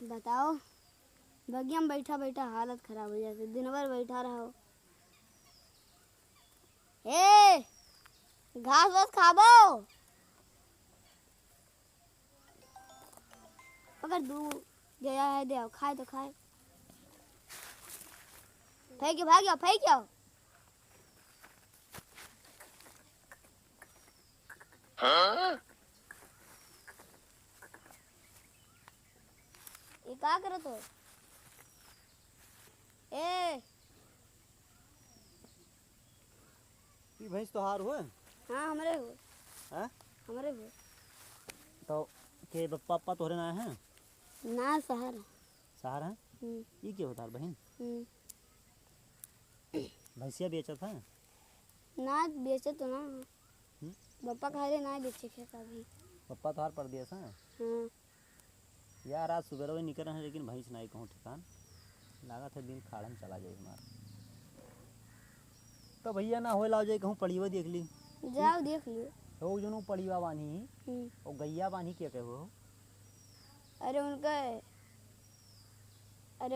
बताओ, बगिया में बैठा बैठा हालत खराब हो जाती, दिन भर बैठा रहो। ए घास वास खाबो, अगर दूध गया है दे आओ, खाए तो खाए। फेंक भाग जाओ, फेंक जाओ। हाँ? ये क्या करो तो? ए ये भैंस तो हार हुए? हाँ हमारे हुए। हाँ हमारे हुए तो के पापा तोहरे ना हैं ना सहारा। सहारा है। ये क्या होता है बहन? भैंसिया बेचा था ना बेचे तो ना पापा कह रहे ना बेचे के कभी। पापा तो हार पड़ दिया था। हाँ यार आज सुबह वही निकल रहे हैं लेकिन भैंस नहीं कहूँ ठिकान लगा था दिन खाड़न चला जाए हमारा तो भैया ना हो लाओ जाए कहूँ पड़ीवा देख ली जाओ देख लियो। तो जो पड़ीवा बानी और गैया बानी क्या कहो? अरे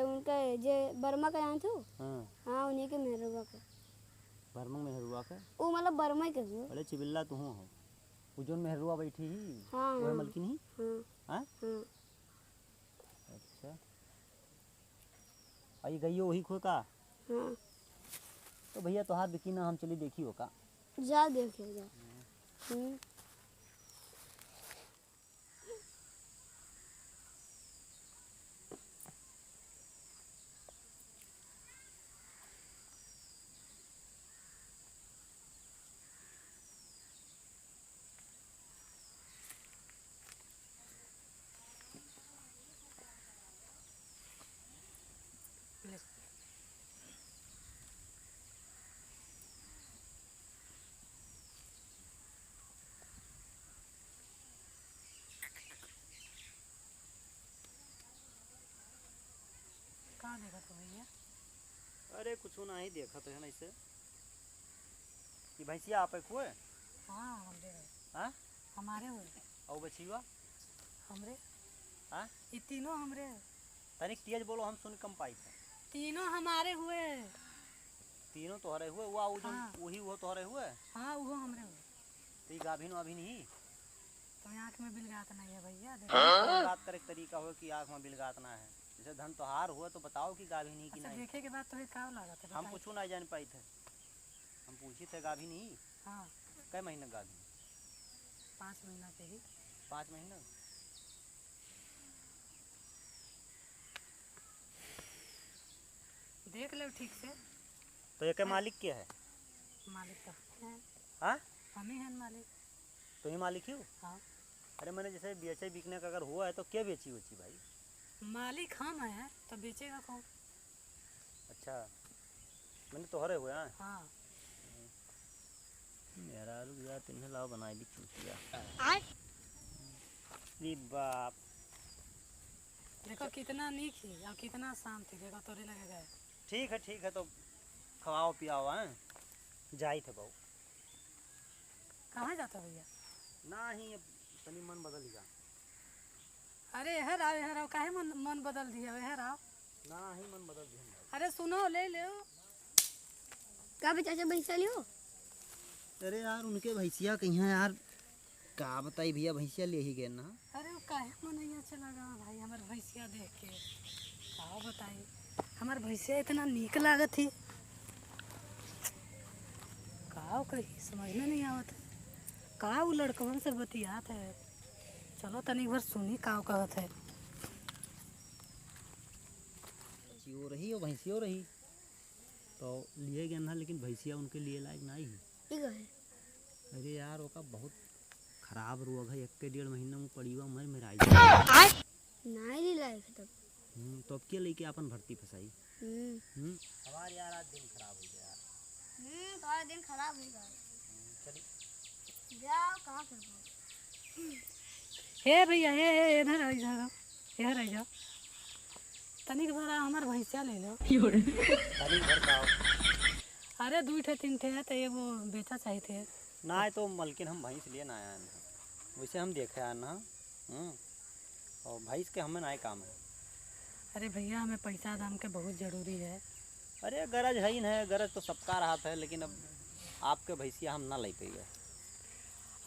उनका जे बर्मा का यहाँ थो। हाँ उन्हीं के मेहरुआ का। बर्मा मेहरुआ का वो मतलब बर्मा के हो। अरे चिबिल्ला तू हो वो जो मेहरुआ बैठी ही हाँ वो मलकिन ही। हाँ हाँ हाँ। अच्छा आई गई वही खो का। हाँ तो भैया तो हाथ बिकी ना हम चली देखी हो का। जा देखिए जा। कहाँ देखा तो भैया? अरे कुछ ना ही देखा तो है ना इसे कि भैंसिया आप हुए? हाँ हमरे हाँ हमारे हुए और बछिया हमरे। हाँ ये तीनों हमरे। तनिक तेज बोलो हम सुन कम पाई थे। तीनों हमारे हुए। तीनों तोहरे हुए वो हाँ। वही वो तोहरे हुए। हाँ वो हमरे हुए। तो ये गाभिन वाभिन ही तो आँख में बिलगात नहीं है भैया। हाँ? बात करे तरीका हो कि आँख में बिलगात ना है जैसे धन तोहार हुआ तो बताओ कि गाभिन ही कि अच्छा नहीं। देखे के बाद तो क्या लगा था? हम कुछ नहीं जान पाई थे हम पूछी थे गाभिन ही। हाँ कै महीना गाभिन? 5 महीना के ही। 5 महीना। देख लो ठीक से। तो ये मालिक क्या है? मालिक तो है। हाँ हम ही हैं मालिक। तो ही मालिक ही हो? हाँ। अरे मैंने जैसे बेचे बिकने का अगर हुआ है तो क्या बेची उची भाई? मालिक हम हैं तो बेचेगा कौन? अच्छा मैंने तोहरे हुए हैं। हाँ मेरा रुक जा तिन्हें लाओ बनाई दी चूतिया। अरे बाप देखो कितना नीक ही और कितना शांत थी। देखो तोरे लगेगा। ठीक है तो खवाओ पियाओ हैं जाई थे बहु। कहाँ जाता भैया? ना ही अब तनी मन बदल ही जा। अरे हर आओ काहे मन बदल दिया हर आओ। ना ही मन बदल दिया। अरे सुनो ले ले क्या भी चाचा भैंसा लियो? अरे यार उनके भैंसिया कहीं हैं यार का बताई भैया भैंसिया ले ही गए ना। अरे वो काहे मन नहीं अच्छा लगा भाई हमार भैंसिया देख के। का बताई हमार भैंसिया इतना नीक लागत थी। का कही समझ में नहीं आवत है। का वो लड़कवन से बतियात है। चलो तनी बार सुनी का कहत है। चियो रही और भैंसियो रही तो लिए गए ना लेकिन भैंसिया उनके लिए लायक नहीं है। ठीक है। अरे यार वो का बहुत खराब रोग है 1-1.5 महीना में पड़ीवा मर मेरा नहीं लायक है तब। तो अब क्या लेके अपन भर्ती फसाई। हमारे यार आज दिन खराब हो गया यार। तुम्हारा दिन खराब हो गया। चलिए जाओ कहाँ कर पाओ। हे भैया हे इधर आ जाओ इधर आ जाओ। तनिक भरा हमार भैंसिया ले लो। खाली घर का अरे 2 ठे 3 ठे है तो ये वो बेचा चाहिए थे ना है तो मलकिन हम भैंस लिए ना आया ना वैसे हम देखे आए ना और भैंस के हमें ना काम है अरे भैया हमें पैसा दाम के बहुत ज़रूरी है। अरे गरज है ही है, गरज तो सबका रहा है, लेकिन अब आपके भैंसिया हम ना ले पाएंगे।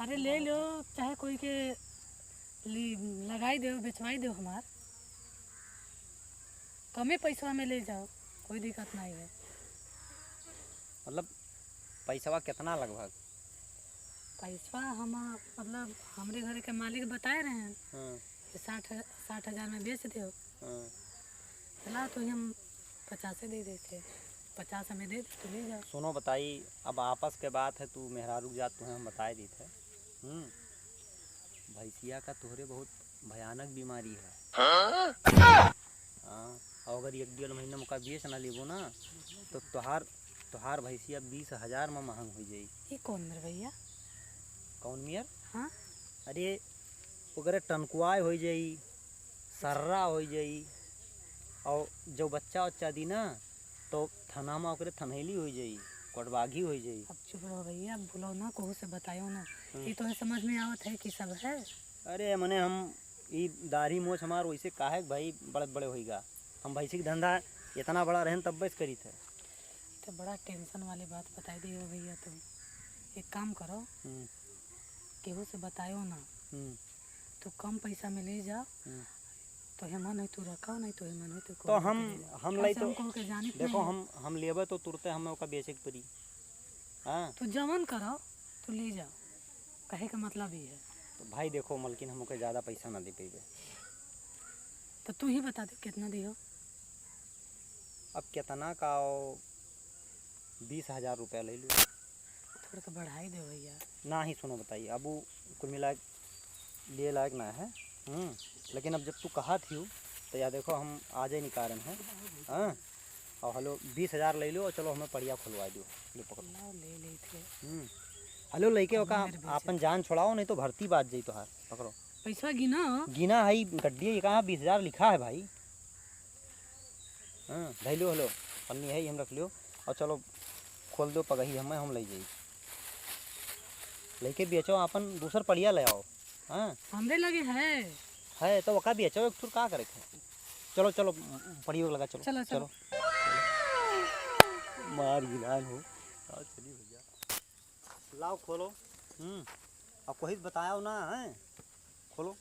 अरे ले लो, चाहे कोई के लगाई दो, बेचवाई दो, हमार कमे पैसा में ले जाओ, कोई दिक्कत नहीं है। मतलब पैसा कितना लगभग? पैसा हम मतलब हमारे घर के मालिक बताए रहे हैं हाँ कि 60,000 में बेच दो। हाँ। चला तो हम 50 दे देते, 50 हमें दे दे तो ले जाओ। सुनो बताई, अब आपस के बात है, तू मेहरारू जात तुम्हें हम बताए दी थे। भैंसिया का तोहरे बहुत भयानक बीमारी है। हाँ, और अगर 1-1.5 महीना मुका बेच ना लेबो ना तो तोहार भैंसिया 20,000 में महंग हो जाई। ये कौन मेरे भैया? कौन मियर? हाँ अरे ओकरे टनकुआई हो जाई, सर्रा हो जाई, और जो बच्चा उच्चा दी ना तो थना में ओकरे थनैली हो जाई, कोटबागी हो जाई। अब चुप रहो भैया, बोलो ना, कहू से बतायो ना। ये तो समझ में आवत है कि सब है। अरे मने हम ई दाढ़ी मोछ हमार वैसे काहे भाई बड़े बड़े होईगा, हम भैंसी के धंधा इतना बड़ा रहन तब बस करी थे। तो बड़ा टेंशन वाली बात बताई दी हो भैया। तुम एक काम करो, केहू से बतायो ना, तो कम पैसा में ले जाओ। तो मन है तो रखो, नहीं तो मन है तो हम लाई तो के जाने देखो हम लेबे तो तुरते हमें ओका बेचे के पड़ी। हाँ तो जमन करो तो ले जाओ, कहे का मतलब ही है। तो भाई देखो मलकिन हम ओके ज़्यादा पैसा ना दे पाएंगे। तो तू ही बता दे कितना दियो। अब कितना का 20,000 रुपया ले लो। थोड़ा सा बढ़ाई दे भैया। ना ही सुनो बताइए, अब वो कुल मिला लिए लायक ना है। लेकिन अब जब तू कहा थी तो यार देखो हम आज ही निकारण है। हाँ, और हेलो 20,000 ले लो और चलो हमें बढ़िया खुलवा दो। ले पकड़ो, ले ले थे। हेलो लेके ओका अपन जान छोड़ाओ, नहीं तो भर्ती बात जाई तो हार पकड़ो। पैसा गिना गिना है गड्डी कहाँ 20,000 लिखा है भाई। हाँ धै लो, हेलो पन्नी है हम रख लियो और चलो खोल दो पगही हमें, हम ले जाइए लेके बेचो, अपन दूसर पड़िया ले आओ। हाँ हमरे लगे है तो वका बेचो एक का करे। चलो चलो पड़ियो लगा, चलो चलो चलो, मार गिलान हो। चलिए भैया लाओ खोलो। अब कोई बताया ना है, खोलो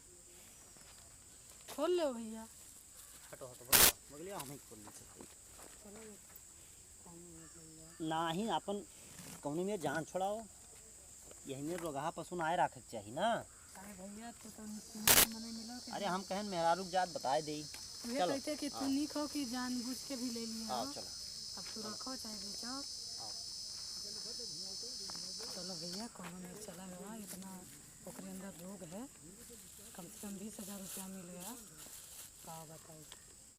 खोल लो भैया। हटो हटो बगलिया हम ही खोल लेते ना ही अपन कौनी में जान छोड़ाओ, यही में रोगाहा पशु आए रखे चाहिए ना। अरे भैया तो मने मिलो कि अरे हम कहन मेहरारू जात बताए दे। ये कहते कि तू नहीं खो कि जानबूझ के भी ले लिया। हाँ चलो, अब तू रखो चाहे बेचो। चलो भैया, कोनो नहीं चला गया, इतना ओकरे अंदर रोग है, कम से कम 20,000 रुपया मिल गया। का बताओ।